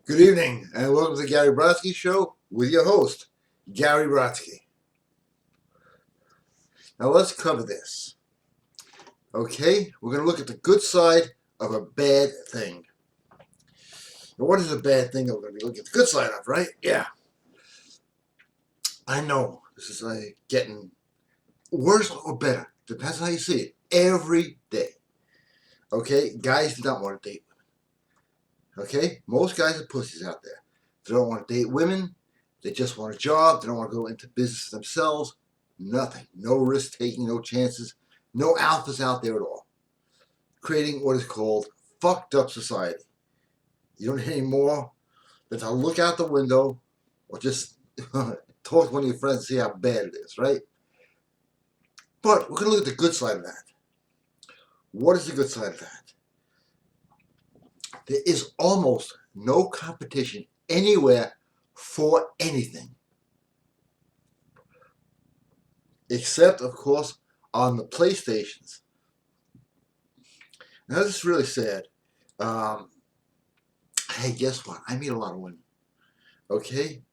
Good evening, and welcome to the Gary Brodsky Show with your host, Gary Brodsky. Now let's cover this. Okay, we're going to look at the good side of a bad thing. Now, what is a bad thing that we're going to be looking at the good side of, right? Yeah. I know this is getting worse or better. Depends on how you see it. Every day. Okay, guys do not want to date women. Okay, most guys are pussies out there. They don't want to date women. They just want a job. They don't want to go into business themselves. Nothing. No risk taking, no chances, no alphas out there at all. Creating what is called fucked up society. You don't need any more than to look out the window or just talk to one of your friends and see how bad it is, right? But we're going to look at the good side of that. What is the good side of that? There is almost no competition anywhere for anything. Except, of course, on the PlayStations. Now, this is really sad. Hey, guess what? I meet a lot of women. Okay?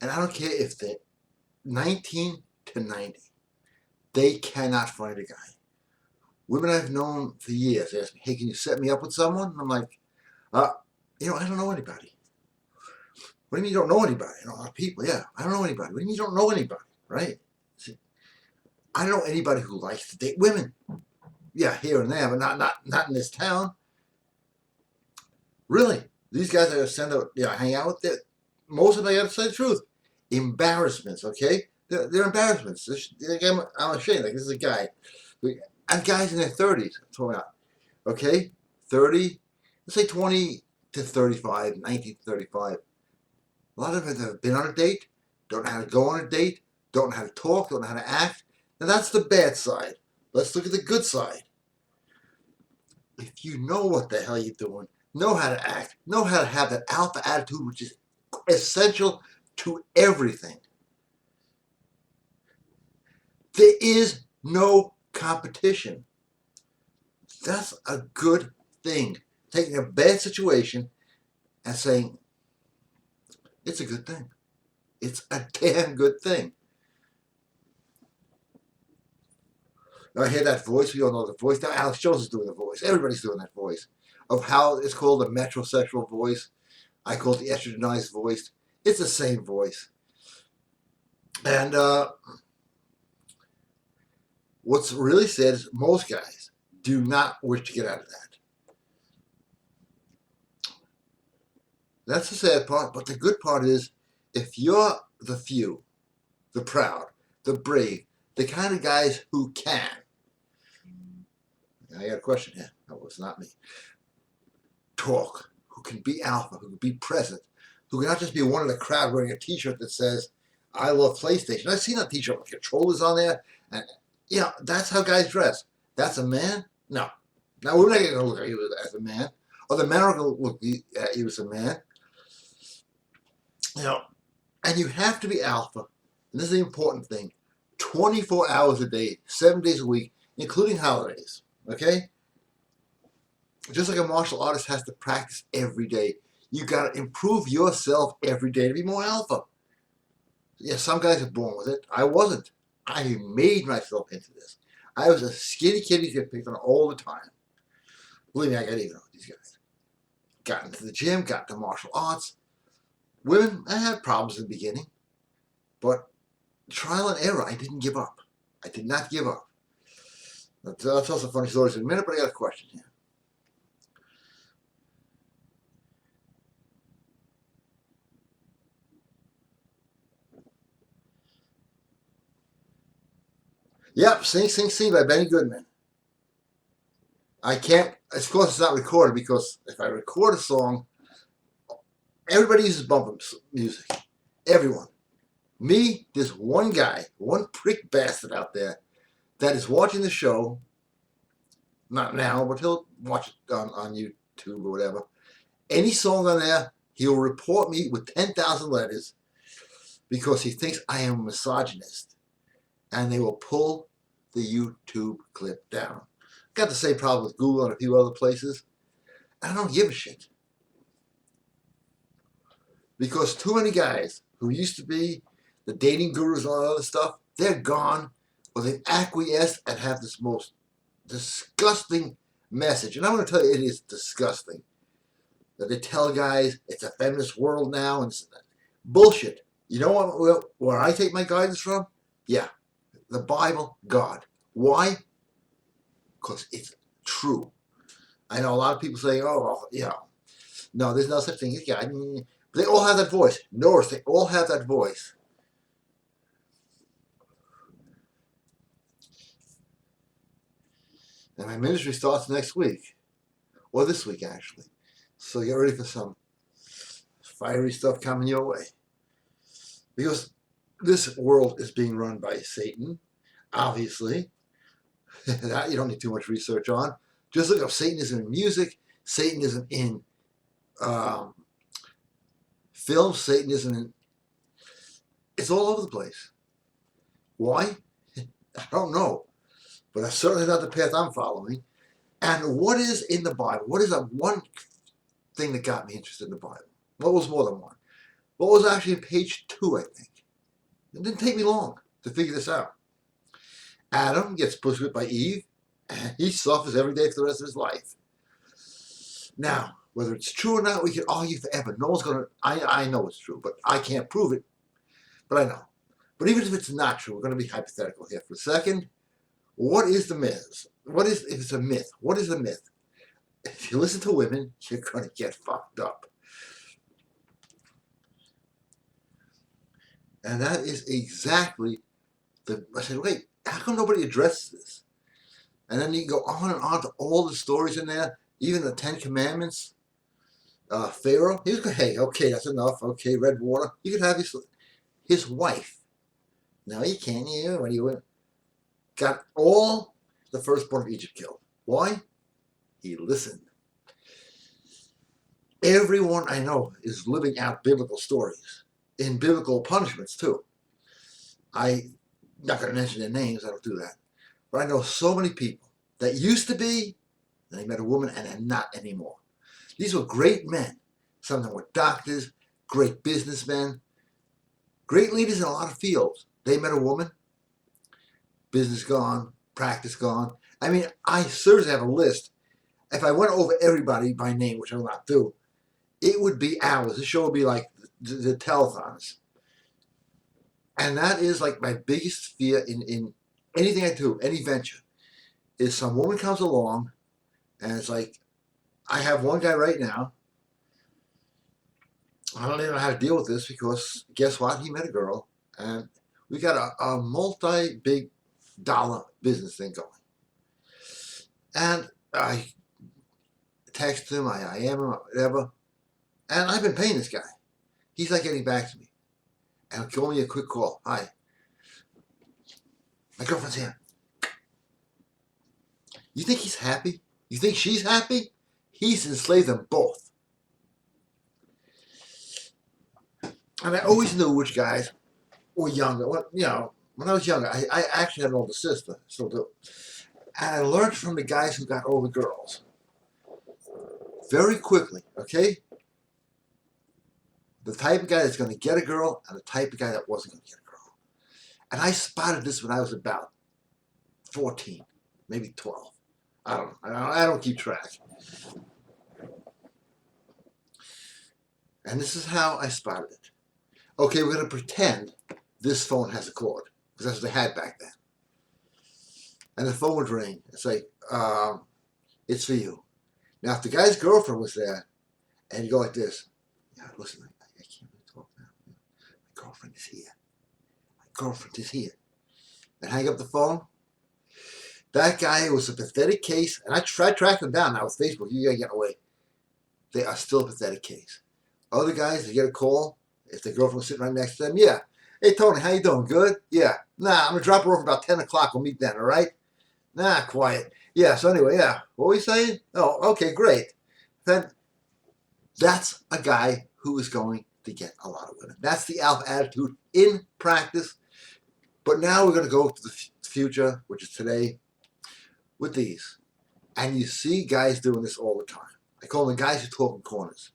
And I don't care if they're 19 to 90. They cannot find a guy. Women I've known for years ask me, hey, can you set me up with someone? And I'm like, I don't know anybody. What do you mean you don't know anybody? A lot of people, yeah. I don't know anybody. What do you mean you don't know anybody, right? See, I don't know anybody who likes to date women. Yeah, here and there, but not in this town. Really, these guys that I send out, hang out with, most of them, I got to say the truth, embarrassments. Okay, they're embarrassments. I'm ashamed. Like, this is a guy. I have guys in their 30s. I'm talking about. Okay, 30, let's say 20 to 35, 19 to 35. A lot of them have been on a date, don't know how to go on a date, don't know how to talk, don't know how to act. Now that's the bad side. Let's look at the good side. If you know what the hell you're doing, know how to act, know how to have that alpha attitude, which is essential to everything, there is no competition. That's a good thing. Taking a bad situation and saying, it's a good thing. It's a damn good thing. Now, I hear that voice. We all know the voice. Now Alex Jones is doing the voice. Everybody's doing that voice of how it's called the metrosexual voice. I call it the estrogenized voice. It's the same voice. And what's really sad is most guys do not wish to get out of that. That's the sad part. But the good part is, if you're the few, the proud, the brave, the kind of guys who can. I got a question here. No, it's not me. Talk, who can be alpha, who can be present, who can not just be one of the crowd wearing a T-shirt that says, I love PlayStation. I've seen that T-shirt with controllers on there. And, that's how guys dress. That's a man? No. Now, we're not going to look at you as a man. Or the men are going to look at you as a man. And you have to be alpha. And this is the important thing. 24 hours a day, 7 days a week, including holidays. Okay? Just like a martial artist has to practice every day, you got to improve yourself every day to be more alpha. Yeah, some guys are born with it. I wasn't. I made myself into this. I was a skinny kid who get picked on all the time. Believe me, I got even with these guys. Got into the gym, got into martial arts. Women, I had problems in the beginning, but trial and error, I didn't give up. I did not give up. I'll tell some funny stories in a minute, but I got a question here. Yep, Sing Sing Sing by Benny Goodman. I can't, of course it's not recorded, because if I record a song, everybody uses bumper music. Everyone. Me, this one guy, one prick bastard out there that is watching the show, not now, but he'll watch it on YouTube or whatever. Any song on there, he'll report me with 10,000 letters because he thinks I am a misogynist. And they will pull the YouTube clip down. Got the same problem with Google and a few other places. I don't give a shit. Because too many guys who used to be the dating gurus and all that other stuff, they're gone, or they've acquiesced and have this most disgusting message. And I'm going to tell you, it is disgusting that they tell guys it's a feminist world now and bullshit. You know what? Where I take my guidance from? Yeah, the Bible, God. Why? Because it's true. I know a lot of people say, "Oh, you know, no, there's no such thing as God." But they all have that voice. Notice they all have that voice. And my ministry starts next week, or this week actually. So get ready for some fiery stuff coming your way. Because this world is being run by Satan, obviously. That you don't need too much research on. Just look up Satanism in music, Satanism in film, Satanism in... It's all over the place. Why? I don't know. But that's certainly not the path I'm following. And what is in the Bible? What is that one thing that got me interested in the Bible? What was more than one? What was actually in page 2, I think. It didn't take me long to figure this out. Adam gets pushed with by Eve, and he suffers every day for the rest of his life. Now, whether it's true or not, we can argue forever. No one's going to... I know it's true, but I can't prove it. But I know. But even if it's not true, we're going to be hypothetical here for a second. What is the myth? What is, if it's a myth, what is the myth? If you listen to women, you're going to get fucked up. And that is exactly I said, wait, how come nobody addresses this? And then you can go on and on to all the stories in there, even the 10 Commandments. Pharaoh, he was going, hey, okay, that's enough. Okay, red water. You could have his wife. No, you can't. You, when you got all the firstborn of Egypt killed. Why? He listened. Everyone I know is living out biblical stories, in biblical punishments too. I'm not going to mention their names, I don't do that. But I know so many people that used to be, and they met a woman and are not anymore. These were great men. Some of them were doctors, great businessmen, great leaders in a lot of fields. They met a woman, business gone, practice gone. I mean, I seriously have a list. If I went over everybody by name, which I will not do, it would be hours. This show would be like the telethons. And that is like my biggest fear in anything I do, any venture, is some woman comes along and it's like, I have one guy right now. I don't even know how to deal with this because guess what? He met a girl and we got a multi-big dollar business thing going. And I text him, I am him, whatever. And I've been paying this guy. He's not getting back to me. And he'll give me a quick call. Hi. My girlfriend's here. You think he's happy? You think she's happy? He's enslaved them both. And I always knew which guys were younger. When, you know, when I was younger, I actually had an older sister, still do. And I learned from the guys who got older girls. Very quickly, okay? The type of guy that's going to get a girl and the type of guy that wasn't going to get a girl. And I spotted this when I was about 14, maybe 12. I don't keep track. And this is how I spotted it. Okay, we're going to pretend this phone has a cord, because that's what they had back then. And the phone would ring. It's like, it's for you. Now, if the guy's girlfriend was there, and you go like this, yeah, listen, I can't really talk now. My girlfriend is here. My girlfriend is here. And hang up the phone. That guy was a pathetic case, and I tried tracking them down. Now with Facebook, you gotta get away. They are still a pathetic case. Other guys, they get a call. If the girlfriend was sitting right next to them, yeah. Hey, Tony, how you doing? Good? Yeah. Nah, I'm going to drop her off about 10 o'clock. We'll meet then, all right? Nah, quiet. Yeah, so anyway, yeah. What were you saying? Oh, okay, great. Then that's a guy who is going to get a lot of women. That's the alpha attitude in practice. But now we're going to go to the future, which is today, with these. And you see guys doing this all the time. I call them the guys who talk in corners.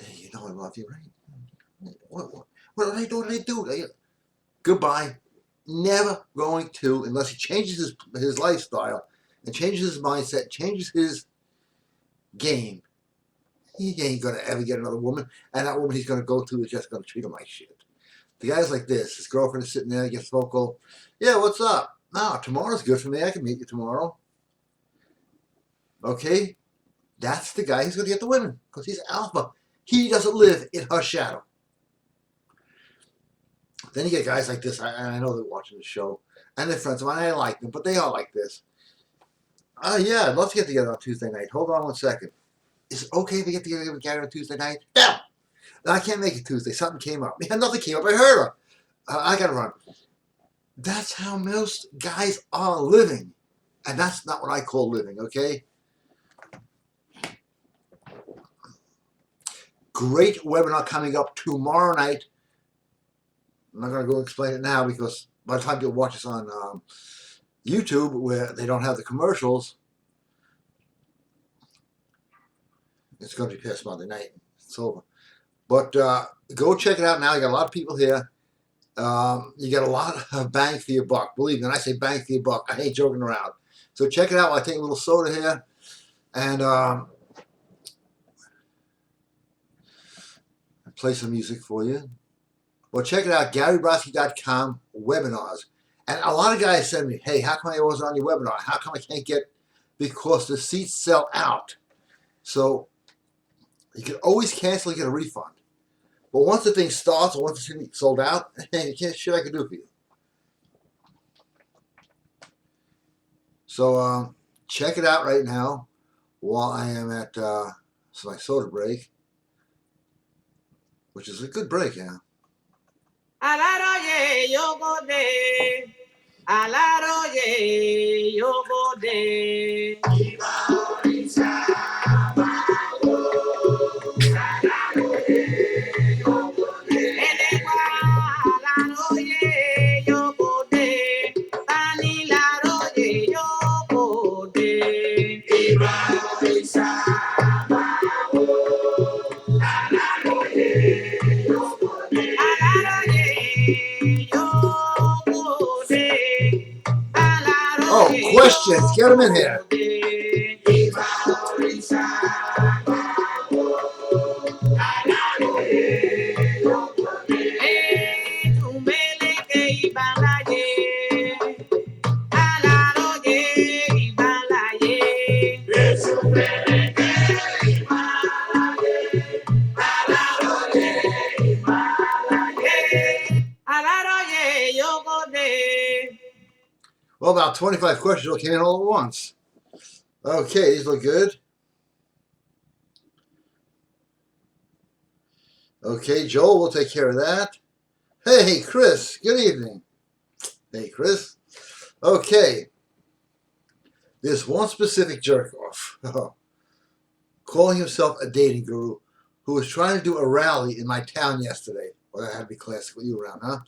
Hey, you know I love you, right? What do they do? What do they do? Goodbye. Never going to, unless he changes his lifestyle and changes his mindset, changes his game. He ain't gonna ever get another woman, and that woman he's gonna go to is just gonna treat him like shit. The guy's like this. His girlfriend is sitting there, gets vocal. Yeah, what's up? No, tomorrow's good for me. I can meet you tomorrow. Okay? That's the guy who's going to get the women because he's alpha. He doesn't live in her shadow. Then you get guys like this. I know they're watching the show. And they're friends of mine. I like them, but they are like this. Yeah, I'd love to get together on Tuesday night. Hold on one second. Is it okay if we get together with Gary on Tuesday night? No! I can't make it Tuesday. Something came up. Yeah, nothing came up. I heard her. I got to run. That's how most guys are living. And that's not what I call living, okay? Great webinar coming up tomorrow night. I'm not going to go explain it now because by the time you'll watch this on YouTube where they don't have the commercials, it's going to be past Monday night. It's over. But go check it out now. You got a lot of people here. You get a lot of bang for your buck. Believe me, when I say bang for your buck, I ain't joking around. So check it out. I take a little soda here. And play some music for you. Well, check it out, GaryBrodsky.com webinars. And a lot of guys said to me, hey, how come I wasn't on your webinar? How come I can't get, because the seats sell out. So you can always cancel and get a refund. But once the thing starts, or once it's sold out, you can't shit I can do for you. So check it out right now while I am at my soda break, which is a good break, yeah. Alaroye yogode, alaroye yogode. Elewa alaroye yogode, anilaroye yogode. Oh, questions. Get them in here. Well, about 25 questions came in all at once. Okay, these look good. Okay, Joel, we'll take care of that. Hey, Chris, good evening. Hey, Chris. Okay. There's one specific jerk-off calling himself a dating guru who was trying to do a rally in my town yesterday. Well, that had to be classic with you around, huh?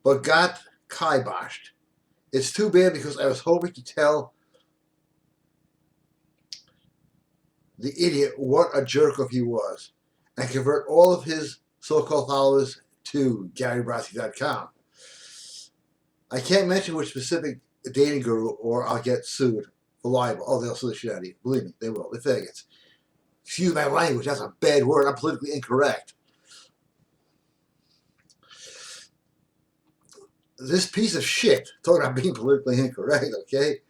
But got kiboshed. It's too bad because I was hoping to tell the idiot what a jerk-off he was and convert all of his so-called followers to GaryBrodsky.com. I can't mention which specific dating guru or I'll get sued for libel. Oh, they'll sue the shit out of you. Believe me, they will. They're faggots. Excuse my language. That's a bad word. I'm politically incorrect. This piece of shit, talking about being politically incorrect, okay,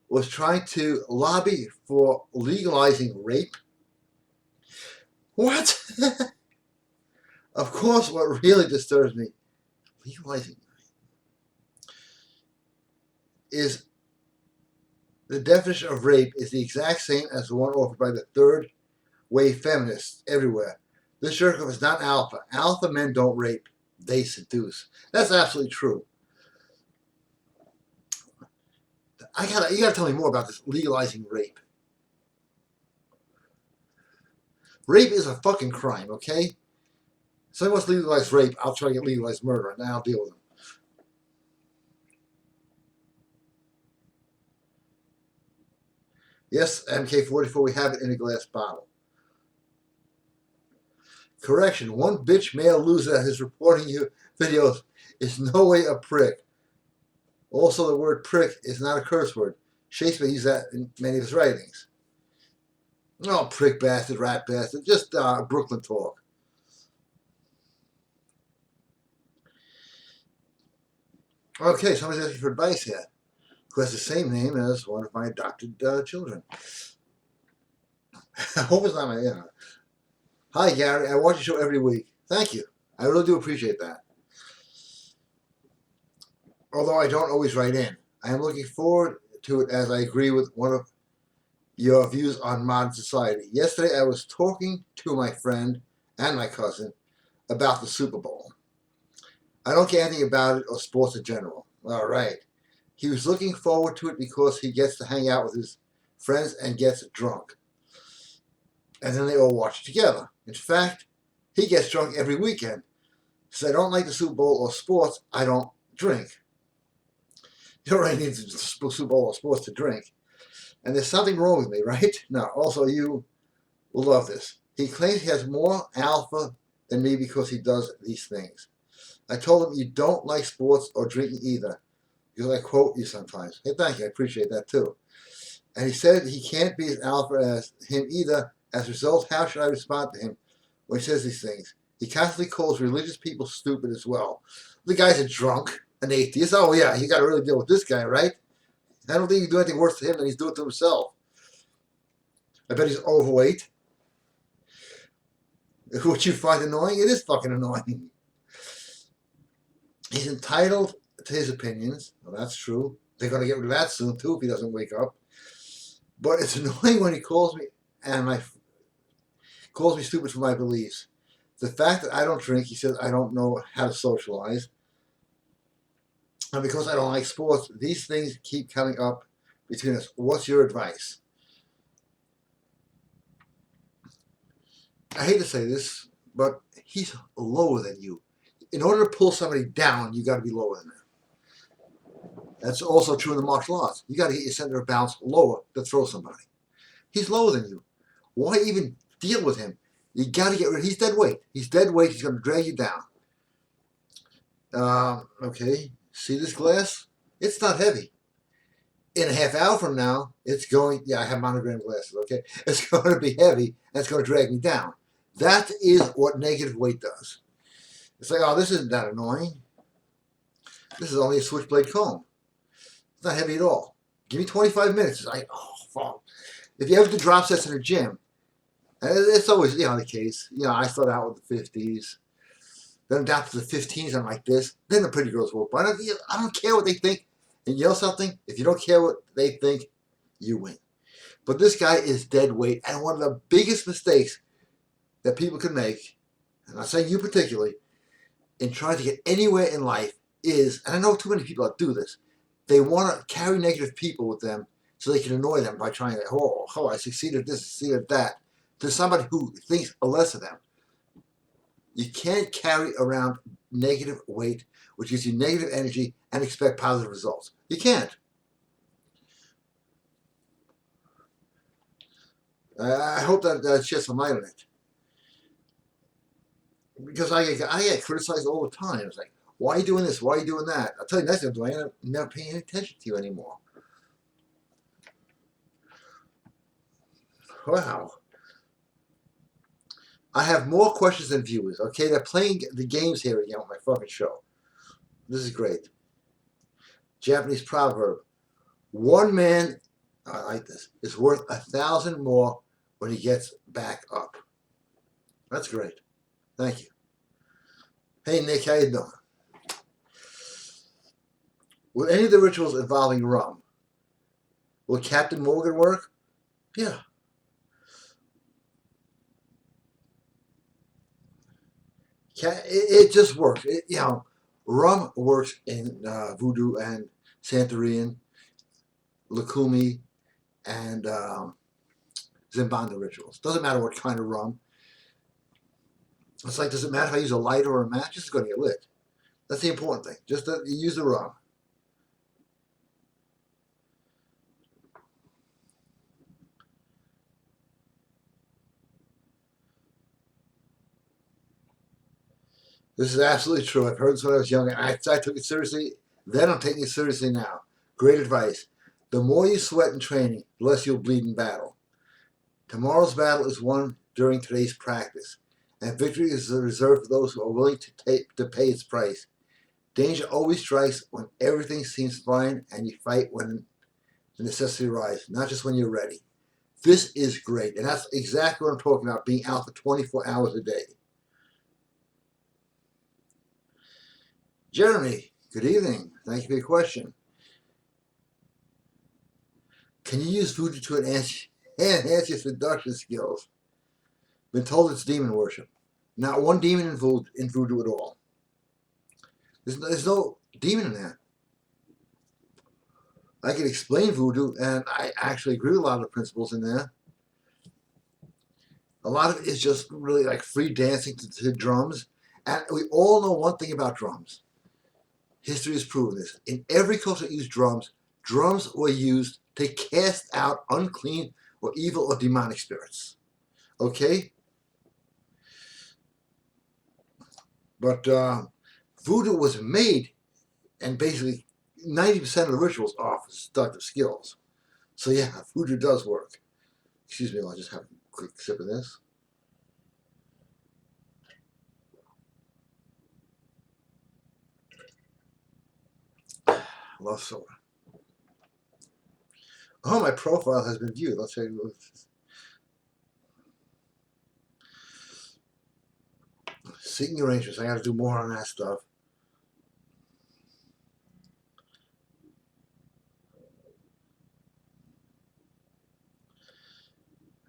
was trying to lobby for legalizing rape. What? Of course, what really disturbs me, legalizing is the definition of rape is the exact same as the one offered by the third wave feminists everywhere. This jerk-off is not alpha. Alpha men don't rape. They seduce. That's absolutely true. You gotta tell me more about this legalizing rape. Rape is a fucking crime, okay? Someone wants to legalize rape, I'll try to get legalized murder, and then I'll deal with them. Yes, MK44, we have it in a glass bottle. Correction, one bitch male loser that is reporting you videos is no way a prick. Also, the word prick is not a curse word. Shakespeare used that in many of his writings. Oh, prick bastard, rat bastard, just Brooklyn talk. Okay, somebody's asking for advice here, who has the same name as one of my adopted children. I hope it's not my, Hi, Gary. I watch your show every week. Thank you. I really do appreciate that. Although I don't always write in. I am looking forward to it as I agree with one of your views on modern society. Yesterday I was talking to my friend and my cousin about the Super Bowl. I don't care anything about it or sports in general. All right. He was looking forward to it because he gets to hang out with his friends and gets drunk. And then they all watch it together. In fact, he gets drunk every weekend. Since I don't like the Super Bowl or sports, I don't drink. You don't really need the Super Bowl or sports to drink. And there's something wrong with me, right? No, also you will love this. He claims he has more alpha than me because he does these things. I told him you don't like sports or drinking either, because I quote you sometimes. Hey, thank you, I appreciate that too. And he said he can't be as alpha as him either. As a result, how should I respond to him when he says these things? He constantly calls religious people stupid as well. The guy's a drunk, an atheist. Oh yeah, you got to really deal with this guy, right? I don't think you can do anything worse to him than he's doing to himself. I bet he's overweight. What you find annoying, it is fucking annoying. He's entitled to his opinions. Well, that's true. They're going to get rid of that soon, too, if he doesn't wake up. But it's annoying when he calls me stupid for my beliefs. The fact that I don't drink, he says I don't know how to socialize. And because I don't like sports, these things keep coming up between us. What's your advice? I hate to say this, but he's lower than you. In order to pull somebody down, you got to be lower than them. That's also true in the martial arts. You got to get your center of balance lower to throw somebody. He's lower than you. Why even deal with him? You got to get rid of him. He's dead weight. He's dead weight. He's going to drag you down. Okay. See this glass? It's not heavy. In a half hour from now, it's going, yeah, I have monogram glasses, okay? It's going to be heavy, and it's going to drag me down. That is what negative weight does. It's like, oh, this isn't that annoying. This is only a switchblade comb. It's not heavy at all. Give me 25 minutes. It's like, oh, fuck. If you ever do drop sets in a gym, and it's always, the case. I start out with the 50s. Then I'm down to the 15s. I'm like this. Then the pretty girls walk by. I don't care what they think. And yell something. If you don't care what they think, you win. But this guy is dead weight. And one of the biggest mistakes that people can make, and I'm not saying you particularly, in trying to get anywhere in life is, and I know too many people that do this, they want to carry negative people with them so they can annoy them by trying to, I succeeded at this, succeeded at that, to somebody who thinks less of them. You can't carry around negative weight, which gives you negative energy, and expect positive results. You can't. I hope that sheds some light on it. Because I get criticized all the time. It's like, why are you doing this? Why are you doing that? I'll tell you next time, Dwayne, I'm never paying any attention to you anymore. Wow. I have more questions than viewers. Okay, they're playing the games here again on my fucking show. This is great. Japanese proverb. One man, I like this, is worth 1,000 more when he gets back up. That's great. Thank you. Hey, Nick, how you doing? Will any of the rituals involving rum? Will Captain Morgan work? Yeah. It just works. Rum works in voodoo and Santeria, Lukumi, and Zimbabwe rituals. Doesn't matter what kind of rum. It's like, does it matter if I use a lighter or a match? It's going to get lit. That's the important thing. Just that you use the rum. This is absolutely true. I've heard this when I was young, and I took it seriously. Then I'm taking it seriously now. Great advice. The more you sweat in training, the less you'll bleed in battle. Tomorrow's battle is won during today's practice, and victory is reserved for those who are willing to pay its price. Danger always strikes when everything seems fine, and you fight when the necessity arises, not just when you're ready. This is great, and that's exactly what I'm talking about, being out for 24 hours a day. Jeremy, good evening. Thank you for your question. Can you use voodoo to enhance your seduction skills? Been told it's demon worship. Not one demon in voodoo at all. There's no demon in there. I can explain voodoo, and I actually agree with a lot of the principles in there. A lot of it is just really like free dancing to drums. And we all know one thing about drums. History has proven this. In every culture that used drums were used to cast out unclean or evil or demonic spirits. Okay? But voodoo was made, and basically 90% of the rituals are for seductive skills. So yeah, voodoo does work. Excuse me, I'll just have a quick sip of this. Love soda. Oh, my profile has been viewed. Let's show you. Seeking arrangements. I got to do more on that stuff.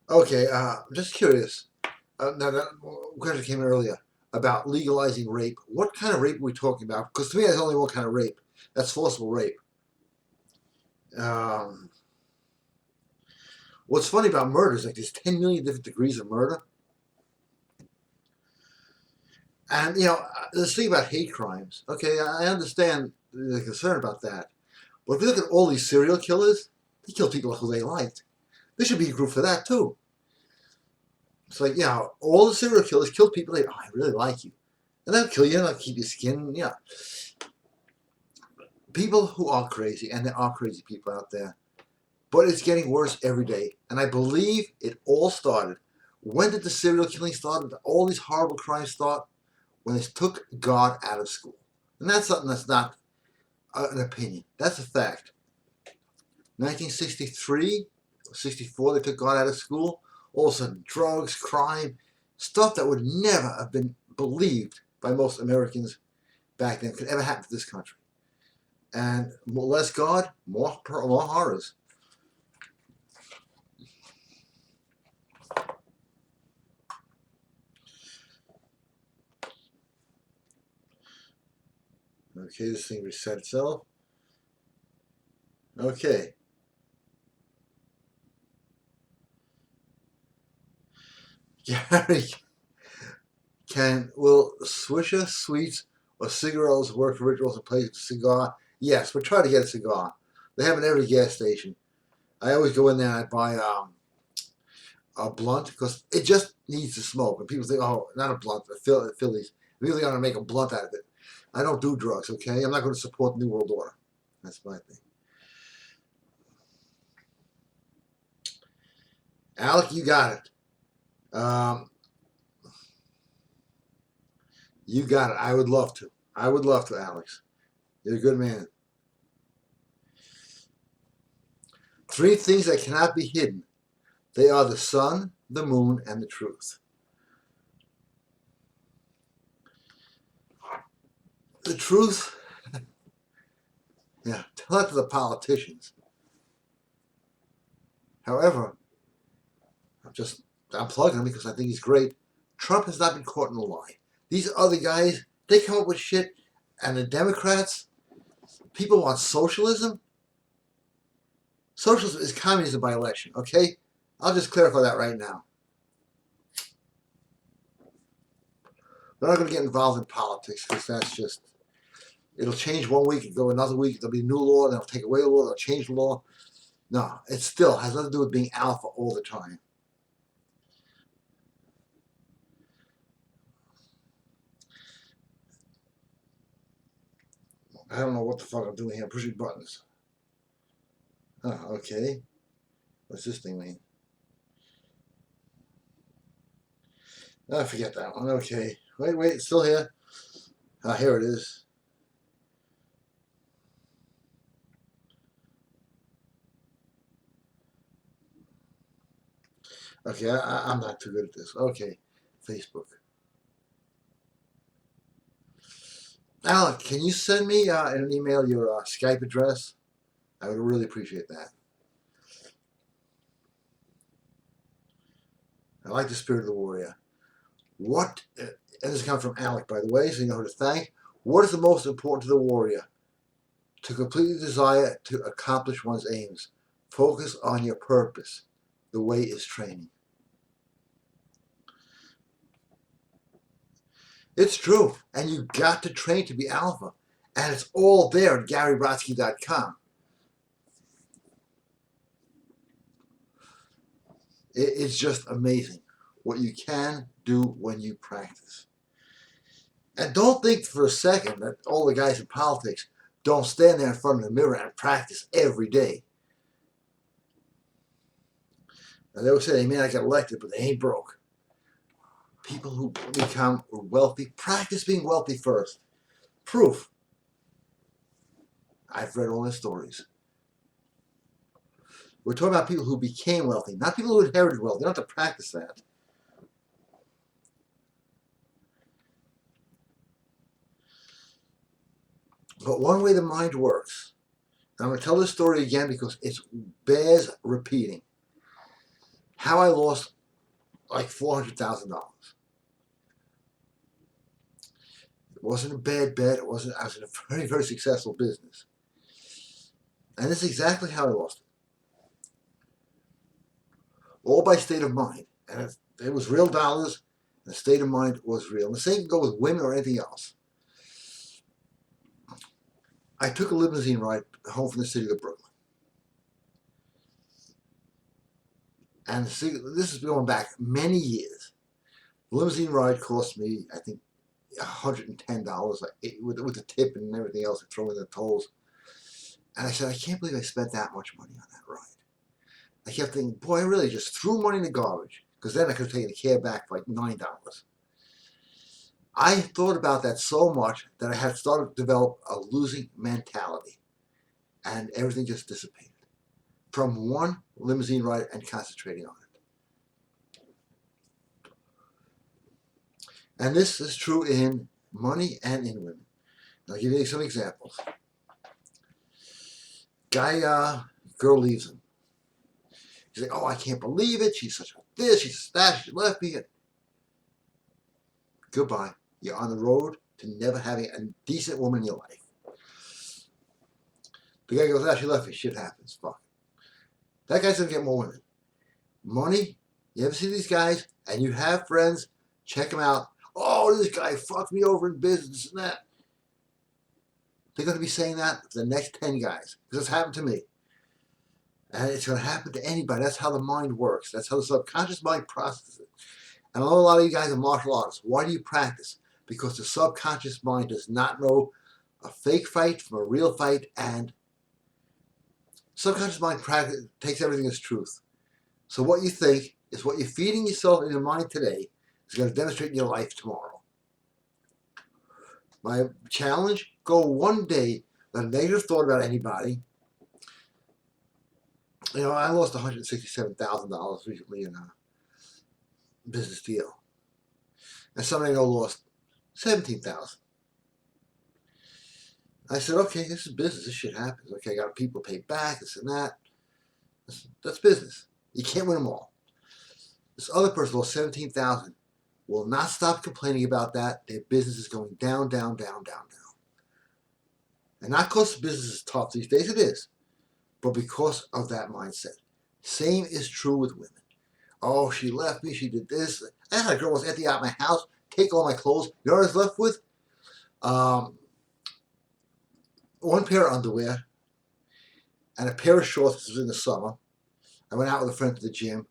Okay, I'm just curious. Now, that question came in earlier about legalizing rape. What kind of rape are we talking about? Because to me, there's only one kind of rape. That's forcible rape. What's funny about murder is like there's 10 million different degrees of murder. And, this thing about hate crimes. Okay, I understand the concern about that. But if you look at all these serial killers, they kill people who they liked. There should be a group for that, too. It's like, all the serial killers kill people they, I really like you. And they'll kill you and they'll keep your skin, People who are crazy, and there are crazy people out there. But it's getting worse every day. And I believe it all started. When did the serial killing start? All these horrible crimes start? When they took God out of school. And that's something that's not an opinion. That's a fact. 1963, 64, they took God out of school. All of a sudden, drugs, crime, stuff that would never have been believed by most Americans back then could ever happen to this country. And less God, more horrors. Okay, this thing reset itself. Okay. Gary, will Swisher, sweets, or cigarettes work for rituals in place of a cigar? Yes, we'll try to get a cigar. They have it at every gas station. I always go in there and I buy a blunt because it just needs to smoke. And people think, oh, not a blunt, a Phillies. Really going to make a blunt out of it. I don't do drugs, okay? I'm not going to support the New World Order. That's my thing. Alec, you got it. You got it. I would love to. I would love to, Alex. You're a good man. 3 things that cannot be hidden. They are the sun, the moon, and the truth. The truth, tell that to the politicians. However, I'm plugging him because I think he's great. Trump has not been caught in a lie. These other guys, they come up with shit, and the Democrats, people want socialism. Socialism is communism by election, okay? I'll just clarify that right now. We're not going to get involved in politics because that's just, it'll change one week and go another week. There'll be a new law, they'll take away the law, they'll change the law. No, it still has nothing to do with being alpha all the time. I don't know what the fuck I'm doing here. Pushing buttons. Oh, okay. What's this thing mean? Oh, forget that one. Okay. Wait, it's still here. Ah, here it is. Okay, I'm not too good at this. Okay, Facebook. Alec, can you send me in an email your Skype address? I would really appreciate that. I like the spirit of the warrior. What, and this comes from Alec, by the way, so you know who to thank. What is the most important to the warrior? To completely desire to accomplish one's aims. Focus on your purpose. The way is training. It's true, and you got to train to be alpha, and it's all there at GaryBrodsky.com. It's just amazing what you can do when you practice. And don't think for a second that all the guys in politics don't stand there in front of the mirror and practice every day. Now, they will say they may not get elected, but they ain't broke. People who become wealthy, practice being wealthy first. Proof. I've read all their stories. We're talking about people who became wealthy, not people who inherited wealth. They don't have to practice that. But one way the mind works, and I'm going to tell this story again because it bears repeating. How I lost like $400,000. It wasn't a bad bet. I was in a very, very successful business. And this is exactly how I lost it. All by state of mind. And it was real dollars, and the state of mind was real. And the same can go with women or anything else. I took a limousine ride home from the city of Brooklyn. And this is going back many years. The limousine ride cost me, I think, $110 with the tip and everything else, and throw in the tolls. And I said, I can't believe I spent that much money on that ride. I kept thinking, boy, I really just threw money in the garbage, because then I could have taken the cab back for like $9. I thought about that so much that I had started to develop a losing mentality, and everything just dissipated from one limousine ride and concentrating on it. And this is true in money and in women. I'll give you some examples. Girl leaves him. He's like, oh, I can't believe it. She's such a this, she's that, she left me. Goodbye. You're on the road to never having a decent woman in your life. The guy goes, ah, she left me. Shit happens. Fuck. That guy's going to get more women. Money. You ever see these guys and you have friends, check them out. Oh, this guy fucked me over in business and that. They're going to be saying that for the next 10 guys. Because it's happened to me. And it's going to happen to anybody. That's how the mind works. That's how the subconscious mind processes it. And I know a lot of you guys are martial artists. Why do you practice? Because the subconscious mind does not know a fake fight from a real fight, and subconscious mind takes everything as truth. So what you think is what you're feeding yourself in your mind today is going to demonstrate in your life tomorrow. My challenge, go one day without a negative thought about anybody. You know, I lost $167,000 recently in a business deal. And somebody I know lost $17,000. I said, okay, this is business. This shit happens. Okay, I got people to pay back, this and that. That's business. You can't win them all. This other person lost $17,000. Will not stop complaining about that. Their business is going down, down, down, down, down. And not because business is tough these days, it is, but because of that mindset. Same is true with women. Oh, she left me, she did this. I had a girl was empty out my house, take all my clothes. You know what I was left with? One pair of underwear and a pair of shorts. This was in the summer. I went out with a friend to the gym.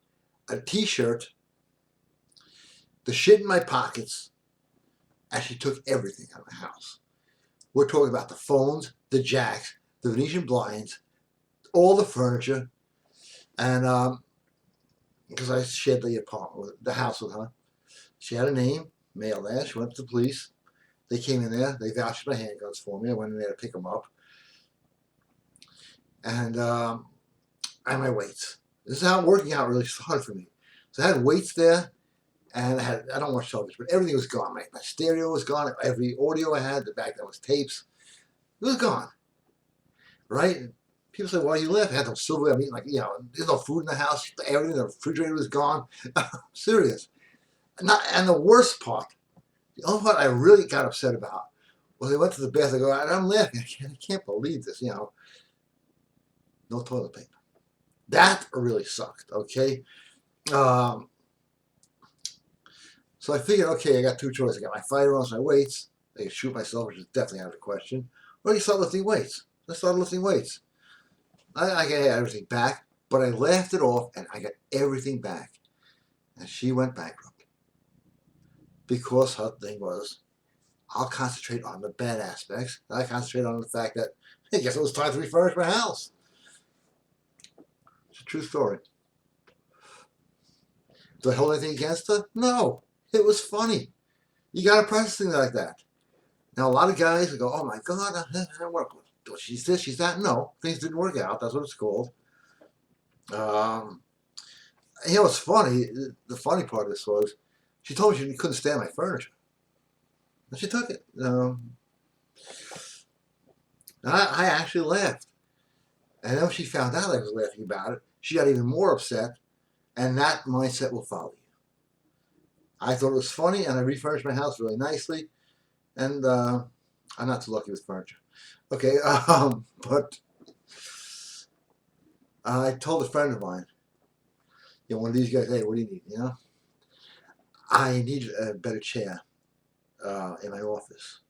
A t-shirt, the shit in my pockets, and she took everything out of the house. We're talking about the phones, the jacks, the Venetian blinds, all the furniture, and because I shared the apartment, the house with her. She had a name, mail there. She went to the police. They came in there. They vouched for my handguns for me. I went in there to pick them up, and my weights. This is how working out really started for me. So I had weights there, and I don't watch television, but everything was gone. My stereo was gone. Every audio I had, the back that was tapes, it was gone. Right? And people say, "Why you left?" I had no silverware. I mean, there's no food in the house. Everything, the refrigerator was gone. Serious. And the worst part, the only part I really got upset about was I went to the bathroom. I go, and I'm laughing. I can't believe this. No toilet paper. That really sucked. Okay. So I figured, okay, I got two choices. I got my firearms, my weights. I can shoot myself, which is definitely out of the question. Or I can start lifting weights. Let's start lifting weights. I got everything back, but I laughed it off, and I got everything back. And she went bankrupt because her thing was, I'll concentrate on the bad aspects. I concentrate on the fact that I guess it was time to refurnish my house. It's a true story. Do I hold anything against her? No. It was funny. You got to practice things like that. Now, a lot of guys will go, oh my God, I didn't work with. She's this, she's that. No, things didn't work out. That's what it's called. It's funny. The funny part of this was she told me she couldn't stand my furniture. And she took it. I actually laughed. And then when she found out I was laughing about it, she got even more upset. And that mindset will follow you. I thought it was funny, and I refurnished my house really nicely. And I'm not too lucky with furniture. Okay, but I told a friend of mine, one of these guys, hey, what do you need? I need a better chair in my office.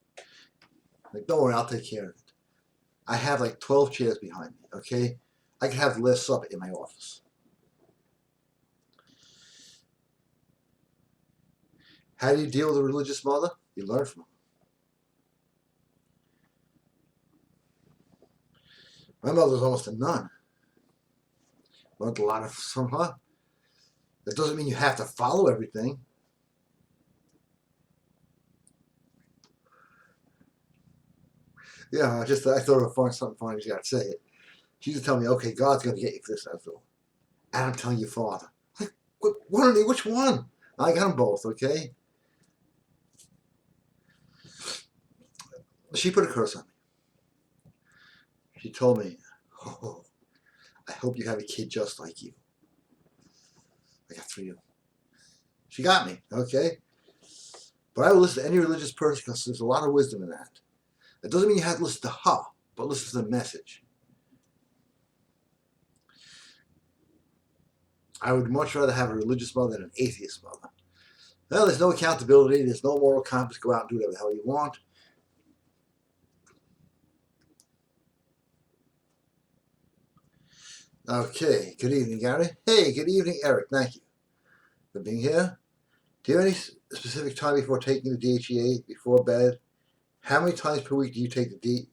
Like, don't worry, I'll take care of it. I have like 12 chairs behind me, okay? I can have the Last Supper in my office. How do you deal with a religious mother? You learn from her. My mother was almost a nun. Learned a lot from her. That doesn't mean you have to follow everything. I thought it was something funny. You got to say it. She used to tell me, okay, God's going to get you for this, that's all. And I'm telling you, Father. Like, which one? I got them both, okay? She put a curse on me. She told me, oh, I hope you have a kid just like you. I got 3 of them. She got me, okay? But I will listen to any religious person because there's a lot of wisdom in that. It doesn't mean you have to listen to her, but listen to the message. I would much rather have a religious mother than an atheist mother. Well, there's no accountability. There's no moral compass. Go out and do whatever the hell you want. Okay, good evening, Gary. Hey, good evening, Eric. Thank you for being here. Do you have any specific time before taking the DHEA, before bed? How many times per week do you take the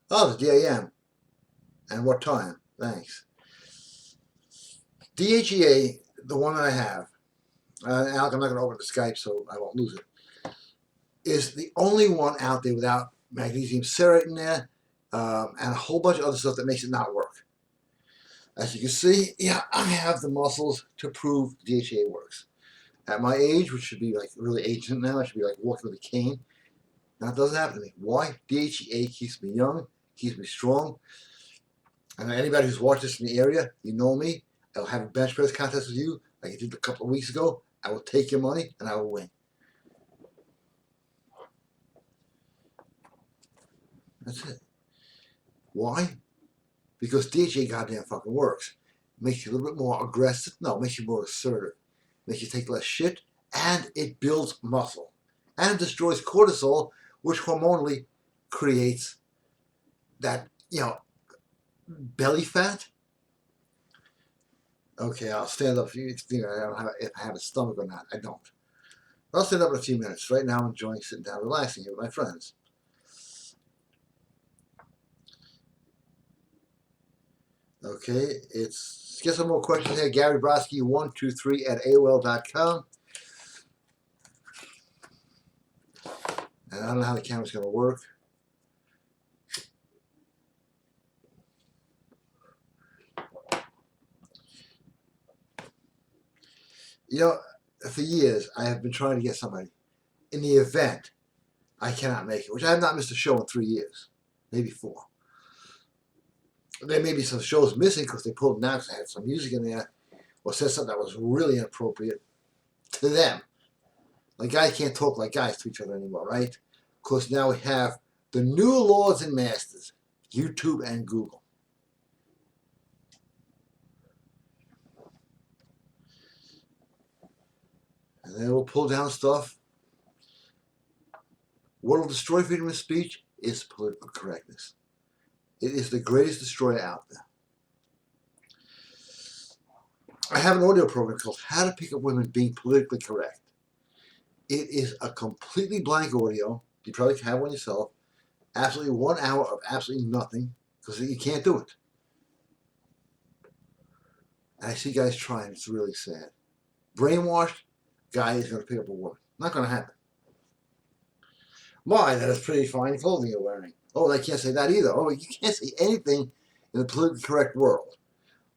DAM? And what time? Thanks. DHEA, the one that I have, Alec, I'm not going to open the Skype so I won't lose it, is the only one out there without magnesium citrate in there and a whole bunch of other stuff that makes it not work. As you can see, I have the muscles to prove DHEA works. At my age, which should be like really ancient now, I should be like walking with a cane. Now it doesn't happen to me. Why? DHEA keeps me young, keeps me strong. And anybody who's watched this in the area, you know me. I'll have a bench press contest with you, like I did a couple of weeks ago. I will take your money and I will win. That's it. Why? Because DHEA goddamn fucking works. Makes you a little bit more aggressive. No, it makes you more assertive. Makes you take less shit, and it builds muscle. And destroys cortisol, which hormonally creates that, belly fat. Okay, I'll stand up. If you think if I have a stomach or not, I don't. I'll stand up in a few minutes. Right now, I'm enjoying sitting down, relaxing here with my friends. Okay, let's get some more questions here. Gary Brodsky 123 at AOL.com. And I don't know how the camera's going to work. You know, for years I have been trying to get somebody in the event I cannot make it, which I have not missed a show in 3 years, maybe 4. There may be some shows missing because they pulled them out because I had some music in there or said something that was really inappropriate to them. Like guys can't talk like guys to each other anymore, right? Of course, now we have the new lords and masters, YouTube and Google. And they will pull down stuff. What will destroy freedom of speech is political correctness. It is the greatest destroyer out there. I have an audio program called How to Pick Up Women Being Politically Correct. It is a completely blank audio. You probably can have one yourself. Absolutely 1 hour of absolutely nothing because you can't do it. And I see guys trying. It's really sad. Brainwashed guy is going to pick up a woman. Not going to happen. Why? That is pretty fine clothing you're wearing. Oh, I can't say that either. Oh, you can't say anything in the politically correct world.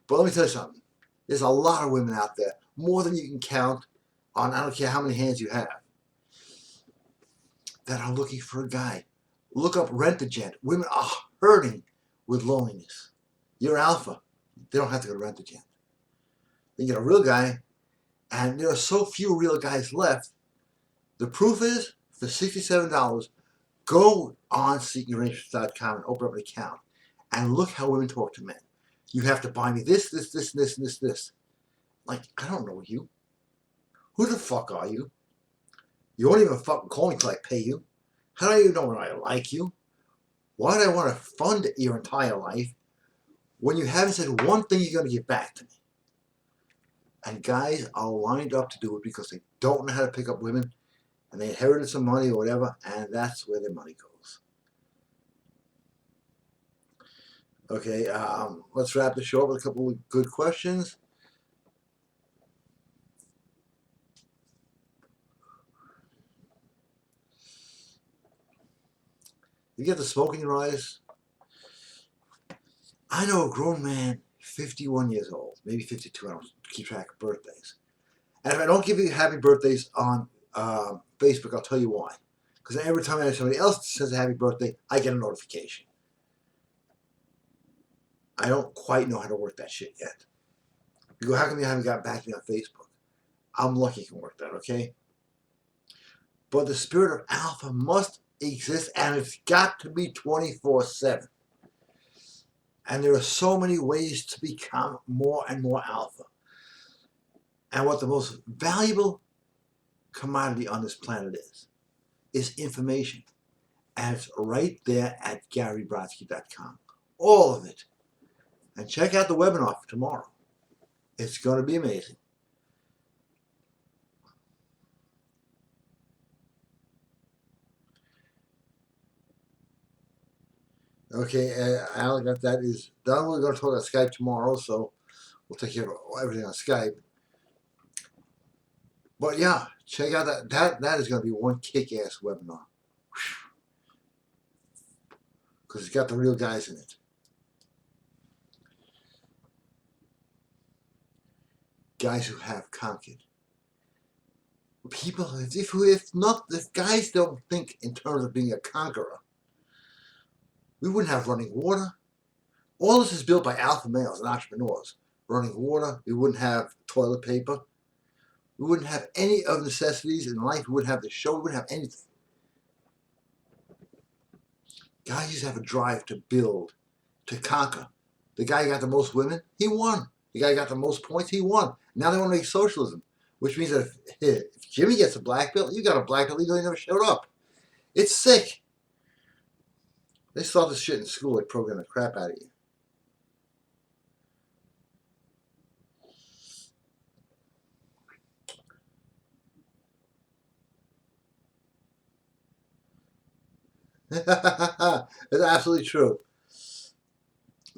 But let me tell you something. There's a lot of women out there, more than you can count on, I don't care how many hands you have, that are looking for a guy. Look up Rent-A-Gent. Women are hurting with loneliness. You're alpha. They don't have to go to Rent-A-Gent. They get a real guy, and there are so few real guys left. The proof is, for $67, go on seekingyourarrangements.com and open up an account and look how women talk to men. You have to buy me this, this, this, this, and this, this. Like, I don't know you. Who the fuck are you? You won't even fucking call me till I pay you. How do you know when I like you? Why do I want to fund your entire life when you haven't said one thing you're going to give back to me? And guys are lined up to do it because they don't know how to pick up women and they inherited some money or whatever, and that's where their money goes. Okay, let's wrap the show up with a couple of good questions. You get the smoke in your eyes? I know a grown man, 51 years old, maybe 52, I don't keep track of birthdays. And if I don't give you happy birthdays on Facebook, I'll tell you why. Because every time somebody else says a happy birthday, I get a notification. I don't quite know how to work that shit yet. You go, how come you haven't got back to me on Facebook? I'm lucky you can work that, okay? But the spirit of alpha must exist, and it's got to be 24/7. And there are so many ways to become more and more alpha. And what the most valuable commodity on this planet is information. And it's right there at GaryBrodsky.com. All of it. And check out the webinar for tomorrow. It's going to be amazing. Okay, Alec, that is done. We're going to talk about Skype tomorrow, so we'll take care of everything on Skype. But yeah, check out that is going to be one kick-ass webinar. Because it's got the real guys in it. Guys who have conquered. People, if guys don't think in terms of being a conqueror, we wouldn't have running water. All this is built by alpha males and entrepreneurs. Running water, we wouldn't have toilet paper. We wouldn't have any of the necessities in life. We wouldn't have the show. We wouldn't have anything. Guys used to have a drive to build, to conquer. The guy who got the most women, he won. The guy who got the most points, he won. Now they want to make socialism, which means that if Jimmy gets a black belt, you got a black belt, even though he never showed up. It's sick. They saw this shit in school, they program the crap out of you. It's absolutely true.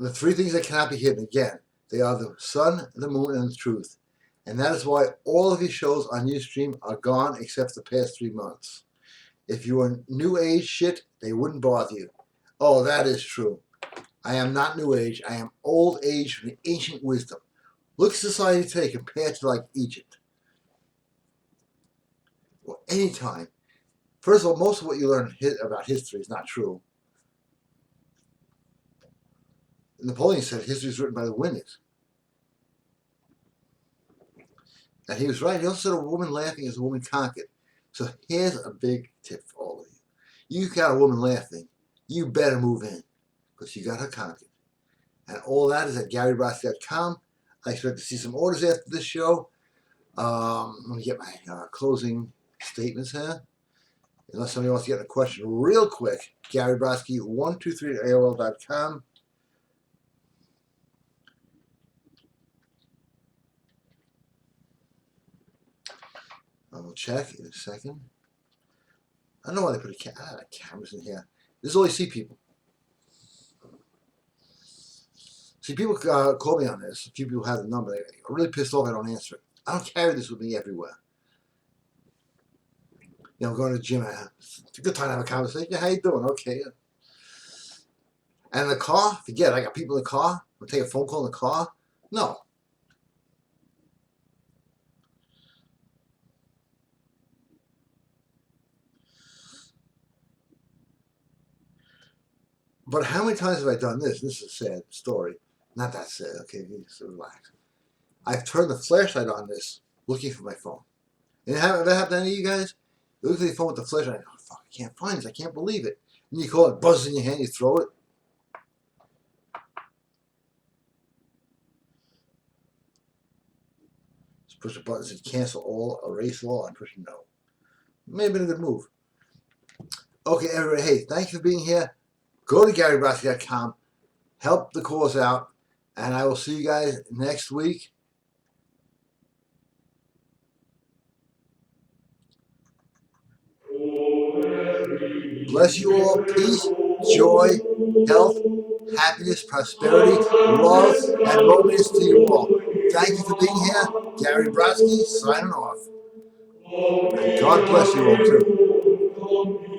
The three things that cannot be hidden, again, they are the sun, the moon, and the truth. And that is why all of these shows on Ustream are gone except the past 3 months. If you were new age shit, they wouldn't bother you. Oh, that is true. I am not new age. I am old age from the ancient wisdom. Look at society today compared to like Egypt. Well, anytime. First of all, most of what you learn about history is not true. Napoleon said history is written by the winners. And he was right. He also said a woman laughing is a woman conquered. So here's a big tip for all of you. You got a woman laughing, you better move in because you got her conquered. And all that is at GaryBrodsky.com. I expect to see some orders after this show. Let me get my closing statements here. Unless somebody wants to get a question real quick, GaryBrodsky123 at AOL.com. I will check in a second. I don't know why they put cameras in here. This is all you see, people. See, people call me on this. A few people have the number. They're really pissed off I don't answer it. I don't carry this with me everywhere. You know, I'm going to the gym. It's a good time to have a conversation. Yeah, how you doing? Okay. And in the car, forget it. I got people in the car. I'll take a phone call in the car. No. But how many times have I done this? This is a sad story. Not that sad. Okay, so relax. I've turned the flashlight on this, looking for my phone. And have that happened to any of you guys? You look at your phone with the flashlight. Oh, fuck, I can't find this. I can't believe it. And you call it, buzzes in your hand, you throw it. Just push the button, says cancel all, erase all, and push no. May have been a good move. Okay, everybody, hey, thank you for being here. Go to GaryBrodsky.com, help the cause out, and I will see you guys next week. Bless you all. Peace, joy, health, happiness, prosperity, love, and romance to you all. Thank you for being here. Gary Brodsky signing off. And God bless you all too.